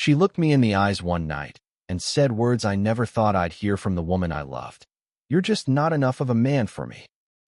She looked me in the eyes one night and said words I never thought I'd hear from the woman I loved. "You're just not enough of a man for me."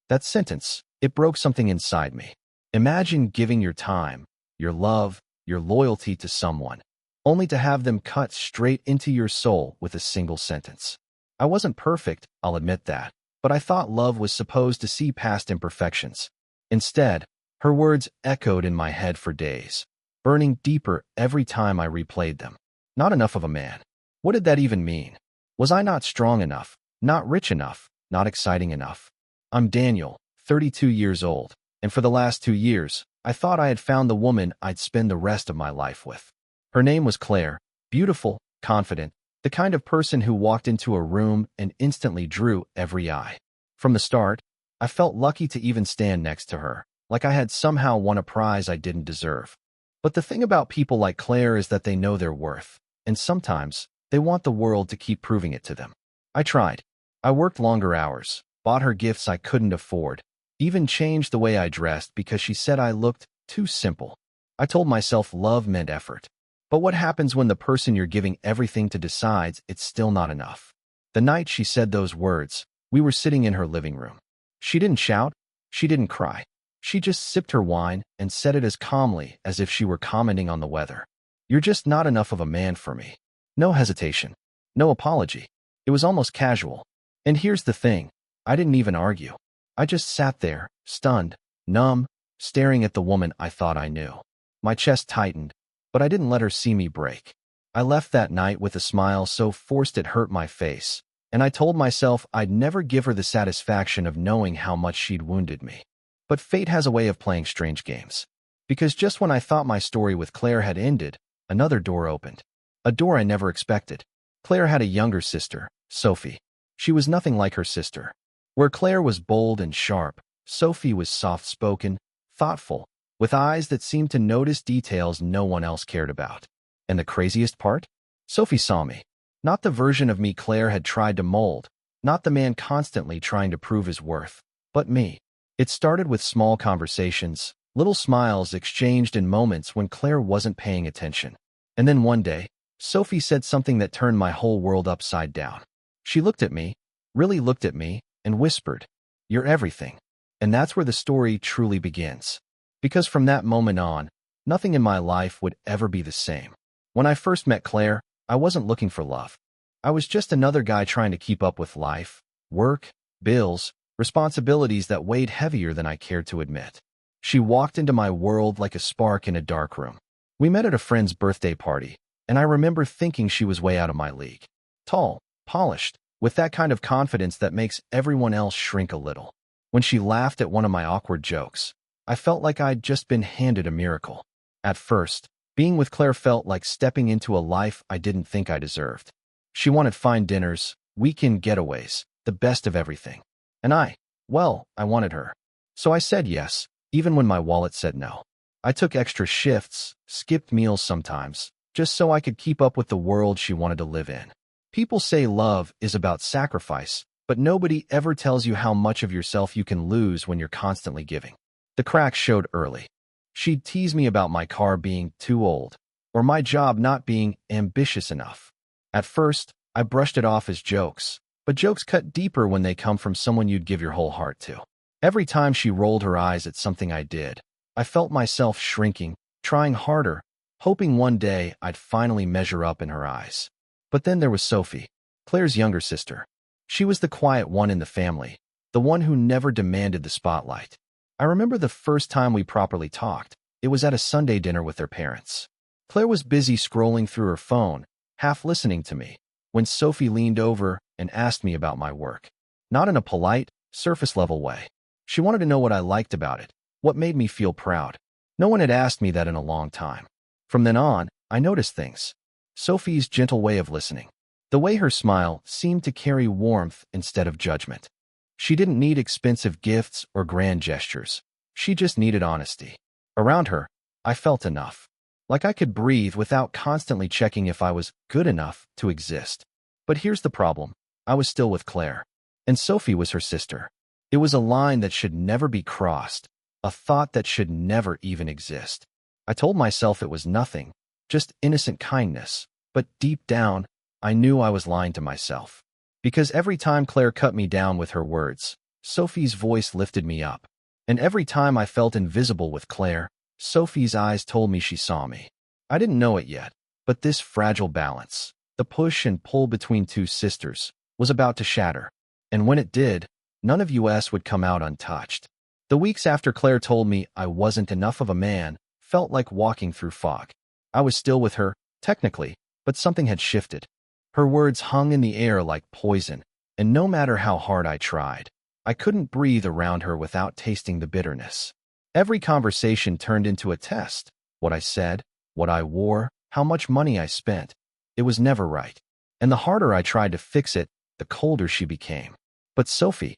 That sentence, it broke something inside me. Imagine giving your time, your love, your loyalty to someone, only to have them cut straight into your soul with a single sentence. I wasn't perfect, I'll admit that, but I thought love was supposed to see past imperfections. Instead, her words echoed in my head for days, burning deeper every time I replayed them. Not enough of a man. What did that even mean? Was I not strong enough, not rich enough, not exciting enough? I'm Daniel, 32 years old, and for the last 2 years, I thought I had found the woman I'd spend the rest of my life with. Her name was Claire, beautiful, confident, the kind of person who walked into a room and instantly drew every eye. From the start, I felt lucky to even stand next to her, like I had somehow won a prize I didn't deserve. But the thing about people like Claire is that they know their worth, and sometimes they want the world to keep proving it to them. I tried. I worked longer hours, bought her gifts I couldn't afford, even changed the way I dressed because she said I looked too simple. I told myself love meant effort. But what happens when the person you're giving everything to decides it's still not enough? The night she said those words, we were sitting in her living room. She didn't shout. She didn't cry. She just sipped her wine and said it as calmly as if she were commenting on the weather. "You're just not enough of a man for me." No hesitation. No apology. It was almost casual. And here's the thing. I didn't even argue. I just sat there, stunned, numb, staring at the woman I thought I knew. My chest tightened, but I didn't let her see me break. I left that night with a smile so forced it hurt my face, and I told myself I'd never give her the satisfaction of knowing how much she'd wounded me. But fate has a way of playing strange games. Because just when I thought my story with Claire had ended, another door opened. A door I never expected. Claire had a younger sister, Sophie. She was nothing like her sister. Where Claire was bold and sharp, Sophie was soft-spoken, thoughtful, with eyes that seemed to notice details no one else cared about. And the craziest part? Sophie saw me. Not the version of me Claire had tried to mold, not the man constantly trying to prove his worth, but me. It started with small conversations, little smiles exchanged in moments when Claire wasn't paying attention. And then one day, Sophie said something that turned my whole world upside down. She looked at me, really looked at me, and whispered, "You're everything." And that's where the story truly begins. Because from that moment on, nothing in my life would ever be the same. When I first met Claire, I wasn't looking for love. I was just another guy trying to keep up with life, work, bills, responsibilities that weighed heavier than I cared to admit. She walked into my world like a spark in a dark room. We met at a friend's birthday party, and I remember thinking she was way out of my league. Tall, polished, with that kind of confidence that makes everyone else shrink a little. When she laughed at one of my awkward jokes, I felt like I'd just been handed a miracle. At first, being with Claire felt like stepping into a life I didn't think I deserved. She wanted fine dinners, weekend getaways, the best of everything. And I wanted her. So I said yes, even when my wallet said no. I took extra shifts, skipped meals sometimes, just so I could keep up with the world she wanted to live in. People say love is about sacrifice, but nobody ever tells you how much of yourself you can lose when you're constantly giving. The cracks showed early. She'd tease me about my car being too old, or my job not being ambitious enough. At first, I brushed it off as jokes, but jokes cut deeper when they come from someone you'd give your whole heart to. Every time she rolled her eyes at something I did, I felt myself shrinking, trying harder, hoping one day I'd finally measure up in her eyes. But then there was Sophie, Claire's younger sister. She was the quiet one in the family, the one who never demanded the spotlight. I remember the first time we properly talked. It was at a Sunday dinner with their parents. Claire was busy scrolling through her phone, half listening to me, when Sophie leaned over and asked me about my work. Not in a polite, surface-level way. She wanted to know what I liked about it, what made me feel proud. No one had asked me that in a long time. From then on, I noticed things. Sophie's gentle way of listening. The way her smile seemed to carry warmth instead of judgment. She didn't need expensive gifts or grand gestures. She just needed honesty. Around her, I felt enough. Like I could breathe without constantly checking if I was good enough to exist. But here's the problem. I was still with Claire. And Sophie was her sister. It was a line that should never be crossed. A thought that should never even exist. I told myself it was nothing. just innocent kindness. But deep down, I knew I was lying to myself. Because every time Claire cut me down with her words, Sophie's voice lifted me up. And every time I felt invisible with Claire, Sophie's eyes told me she saw me. I didn't know it yet, but this fragile balance, the push and pull between two sisters, was about to shatter. And when it did, none of us would come out untouched. The weeks after Claire told me I wasn't enough of a man felt like walking through fog. I was still with her, technically, but something had shifted. Her words hung in the air like poison, and no matter how hard I tried, I couldn't breathe around her without tasting the bitterness. Every conversation turned into a test. What I said, what I wore, how much money I spent. It was never right. And the harder I tried to fix it, the colder she became. But Sophie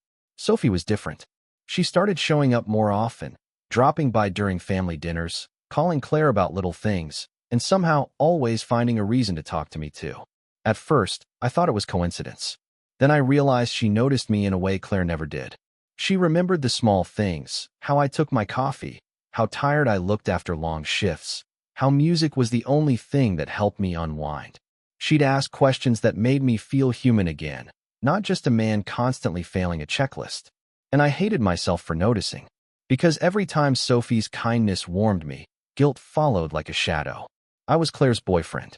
was different. She started showing up more often, dropping by during family dinners, calling Claire about little things, and somehow always finding a reason to talk to me too. At first, I thought it was coincidence. Then I realized she noticed me in a way Claire never did. She remembered the small things, how I took my coffee, how tired I looked after long shifts, how music was the only thing that helped me unwind. She'd ask questions that made me feel human again, not just a man constantly failing a checklist. And I hated myself for noticing. Because every time Sophie's kindness warmed me, guilt followed like a shadow. I was Claire's boyfriend.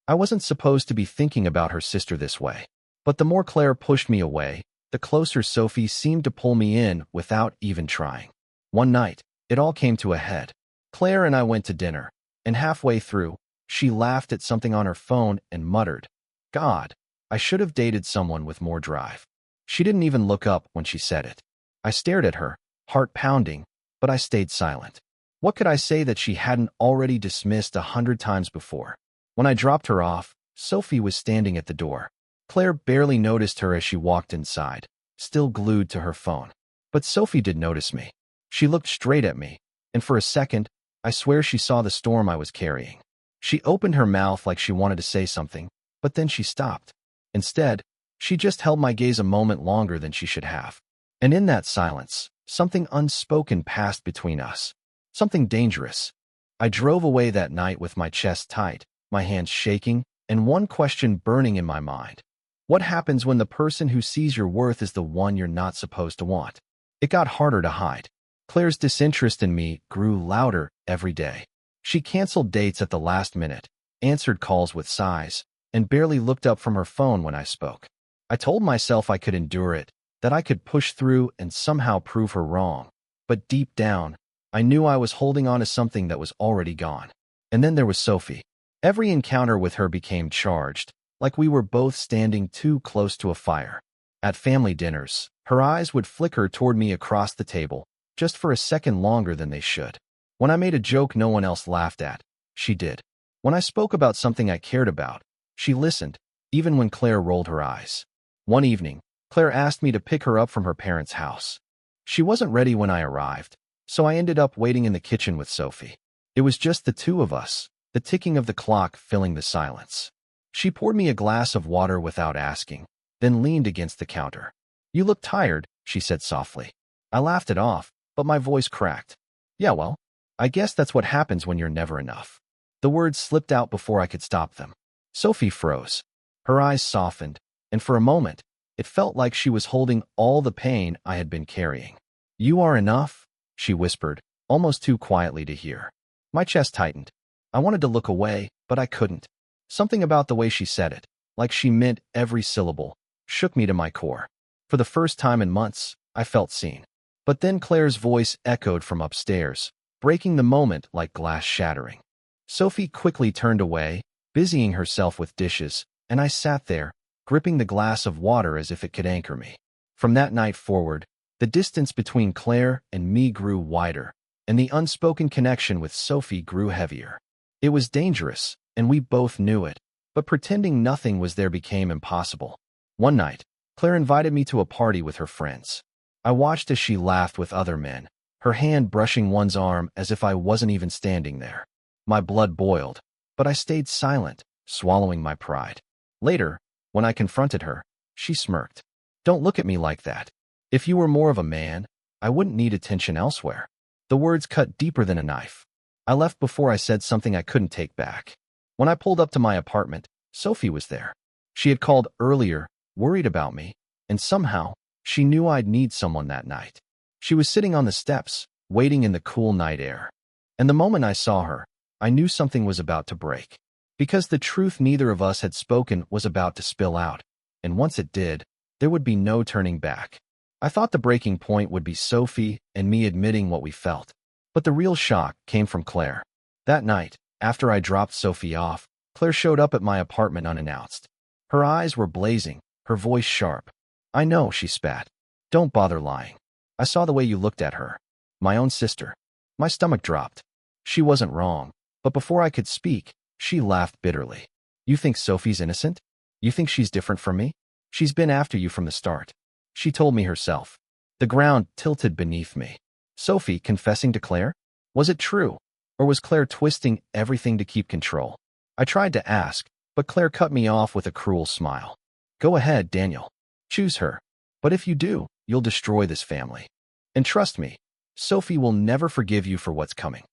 I wasn't supposed to be thinking about her sister this way. But the more Claire pushed me away, the closer Sophie seemed to pull me in without even trying. One night, it all came to a head. Claire and I went to dinner, and halfway through, she laughed at something on her phone and muttered, "God, I should have dated someone with more drive." She didn't even look up when she said it. I stared at her, heart pounding, but I stayed silent. What could I say that she hadn't already dismissed 100 times before? When I dropped her off, Sophie was standing at the door. Claire barely noticed her as she walked inside, still glued to her phone. But Sophie did notice me. She looked straight at me, and for a second, I swear she saw the storm I was carrying. She opened her mouth like she wanted to say something, but then she stopped. Instead, she just held my gaze a moment longer than she should have. And in that silence, something unspoken passed between us. Something dangerous. I drove away that night with my chest tight, my hands shaking, and one question burning in my mind. What happens when the person who sees your worth is the one you're not supposed to want? It got harder to hide. Claire's disinterest in me grew louder every day. She canceled dates at the last minute, answered calls with sighs, and barely looked up from her phone when I spoke. I told myself I could endure it, that I could push through and somehow prove her wrong. But deep down, I knew I was holding on to something that was already gone. And then there was Sophie. Every encounter with her became charged, like we were both standing too close to a fire. At family dinners, her eyes would flicker toward me across the table, just for a second longer than they should. When I made a joke no one else laughed at, she did. When I spoke about something I cared about, she listened, even when Claire rolled her eyes. One evening, Claire asked me to pick her up from her parents' house. She wasn't ready when I arrived, so I ended up waiting in the kitchen with Sophie. It was just the two of us, the ticking of the clock filling the silence. She poured me a glass of water without asking, then leaned against the counter. "You look tired," she said softly. I laughed it off, but my voice cracked. "Yeah, well, I guess that's what happens when you're never enough." The words slipped out before I could stop them. Sophie froze. Her eyes softened, and for a moment, it felt like she was holding all the pain I had been carrying. "You are enough," she whispered, almost too quietly to hear. My chest tightened. I wanted to look away, but I couldn't. Something about the way she said it, like she meant every syllable, shook me to my core. For the first time in months, I felt seen. But then Claire's voice echoed from upstairs, breaking the moment like glass shattering. Sophie quickly turned away, busying herself with dishes, and I sat there, gripping the glass of water as if it could anchor me. From that night forward, the distance between Claire and me grew wider, and the unspoken connection with Sophie grew heavier. It was dangerous, and we both knew it, but pretending nothing was there became impossible. One night, Claire invited me to a party with her friends. I watched as she laughed with other men, her hand brushing one's arm as if I wasn't even standing there. My blood boiled, but I stayed silent, swallowing my pride. Later, when I confronted her, she smirked. "Don't look at me like that. If you were more of a man, I wouldn't need attention elsewhere." The words cut deeper than a knife. I left before I said something I couldn't take back. When I pulled up to my apartment, Sophie was there. She had called earlier, worried about me, and somehow, she knew I'd need someone that night. She was sitting on the steps, waiting in the cool night air. And the moment I saw her, I knew something was about to break. Because the truth neither of us had spoken was about to spill out, and once it did, there would be no turning back. I thought the breaking point would be Sophie and me admitting what we felt. But the real shock came from Claire. That night, after I dropped Sophie off, Claire showed up at my apartment unannounced. Her eyes were blazing, her voice sharp. "I know," she spat. "Don't bother lying. I saw the way you looked at her. My own sister." My stomach dropped. She wasn't wrong, but before I could speak, she laughed bitterly. "You think Sophie's innocent? You think she's different from me? She's been after you from the start." She told me herself. The ground tilted beneath me. Sophie confessing to Claire? Was it true? Or was Claire twisting everything to keep control? I tried to ask, but Claire cut me off with a cruel smile. "Go ahead, Daniel. Choose her. But if you do, you'll destroy this family. And trust me, Sophie will never forgive you for what's coming."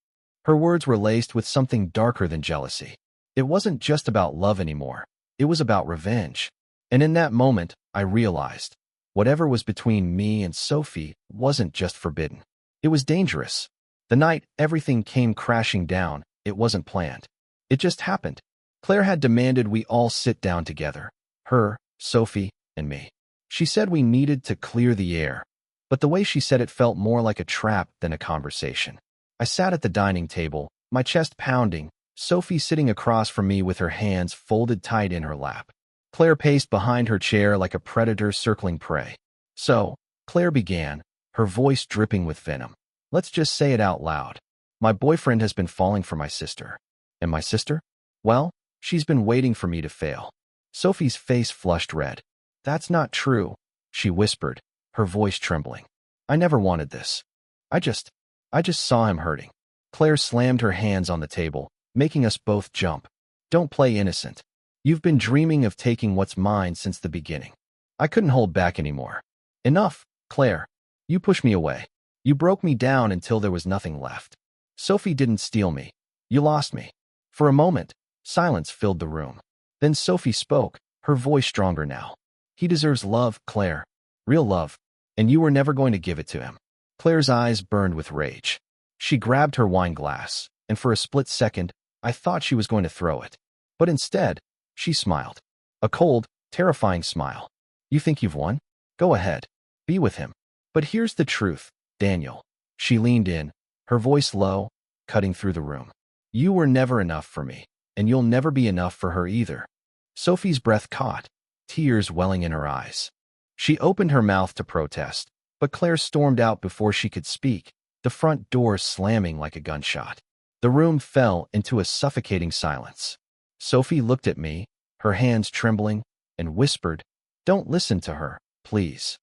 Her words were laced with something darker than jealousy. It wasn't just about love anymore. It was about revenge. And in that moment, I realized, whatever was between me and Sophie wasn't just forbidden. It was dangerous. The night everything came crashing down, it wasn't planned. It just happened. Claire had demanded we all sit down together. Her, Sophie, and me. She said we needed to clear the air. But the way she said it felt more like a trap than a conversation. I sat at the dining table, my chest pounding, Sophie sitting across from me with her hands folded tight in her lap. Claire paced behind her chair like a predator circling prey. "So," Claire began, her voice dripping with venom. "Let's just say it out loud. My boyfriend has been falling for my sister. And my sister? Well, she's been waiting for me to fail." Sophie's face flushed red. "That's not true," she whispered, her voice trembling. "I never wanted this. I just saw him hurting." Claire slammed her hands on the table, making us both jump. "Don't play innocent. You've been dreaming of taking what's mine since the beginning." I couldn't hold back anymore. "Enough, Claire. You pushed me away. You broke me down until there was nothing left. Sophie didn't steal me. You lost me." For a moment, silence filled the room. Then Sophie spoke, her voice stronger now. "He deserves love, Claire. Real love. And you were never going to give it to him." Claire's eyes burned with rage. She grabbed her wine glass, and for a split second, I thought she was going to throw it. But instead, she smiled. A cold, terrifying smile. "You think you've won? Go ahead. Be with him. But here's the truth, Daniel." She leaned in, her voice low, cutting through the room. "You were never enough for me, and you'll never be enough for her either." Sophie's breath caught, tears welling in her eyes. She opened her mouth to protest, but Claire stormed out before she could speak, the front door slamming like a gunshot. The room fell into a suffocating silence. Sophie looked at me, her hands trembling, and whispered, "Don't listen to her, please."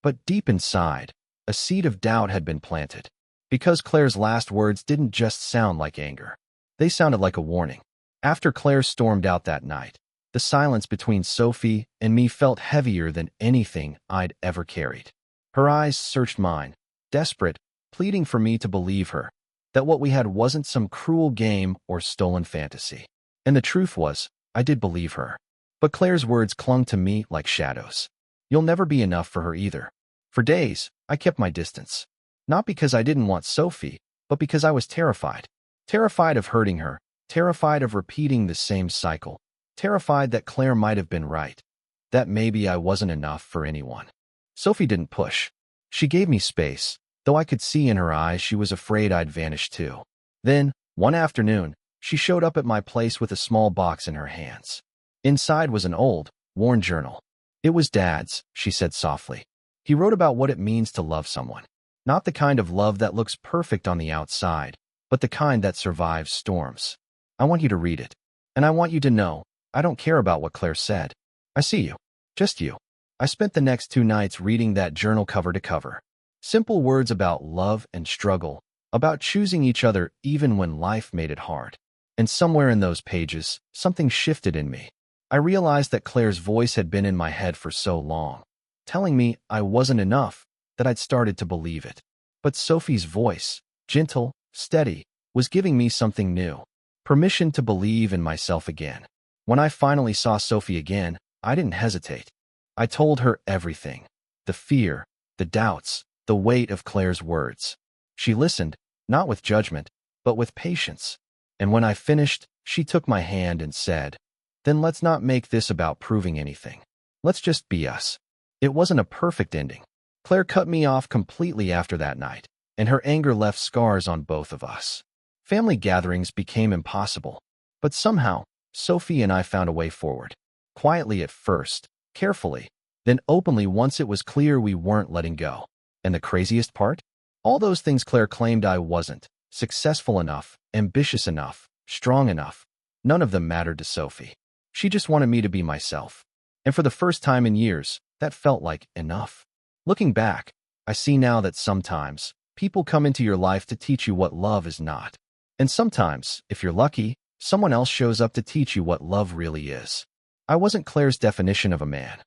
But deep inside, a seed of doubt had been planted. Because Claire's last words didn't just sound like anger. They sounded like a warning. After Claire stormed out that night, the silence between Sophie and me felt heavier than anything I'd ever carried. Her eyes searched mine, desperate, pleading for me to believe her, that what we had wasn't some cruel game or stolen fantasy. And the truth was, I did believe her. But Claire's words clung to me like shadows. "You'll never be enough for her either." For days, I kept my distance. Not because I didn't want Sophie, but because I was terrified. Terrified of hurting her, terrified of repeating the same cycle, terrified that Claire might have been right, that maybe I wasn't enough for anyone. Sophie didn't push. She gave me space, though I could see in her eyes she was afraid I'd vanish too. Then, one afternoon, she showed up at my place with a small box in her hands. Inside was an old, worn journal. "It was Dad's," she said softly. "He wrote about what it means to love someone. Not the kind of love that looks perfect on the outside, but the kind that survives storms. I want you to read it. And I want you to know, I don't care about what Claire said. I see you. Just you." I spent the next 2 nights reading that journal cover to cover. Simple words about love and struggle, about choosing each other even when life made it hard. And somewhere in those pages, something shifted in me. I realized that Claire's voice had been in my head for so long, telling me I wasn't enough, that I'd started to believe it. But Sophie's voice, gentle, steady, was giving me something new. permission to believe in myself again. When I finally saw Sophie again, I didn't hesitate. I told her everything. The fear, the doubts, the weight of Claire's words. She listened, not with judgment, but with patience. And when I finished, she took my hand and said, "Then let's not make this about proving anything. Let's just be us." It wasn't a perfect ending. Claire cut me off completely after that night, and her anger left scars on both of us. Family gatherings became impossible, but somehow, Sophie and I found a way forward. Quietly at first, carefully, then openly once it was clear we weren't letting go. And the craziest part? All those things Claire claimed I wasn't, successful enough, ambitious enough, strong enough, none of them mattered to Sophie. She just wanted me to be myself. And for the first time in years, that felt like enough. Looking back, I see now that sometimes people come into your life to teach you what love is not. And sometimes, if you're lucky, someone else shows up to teach you what love really is. I wasn't Claire's definition of a man,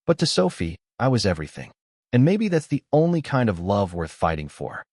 but to Sophie, I was everything. And maybe that's the only kind of love worth fighting for.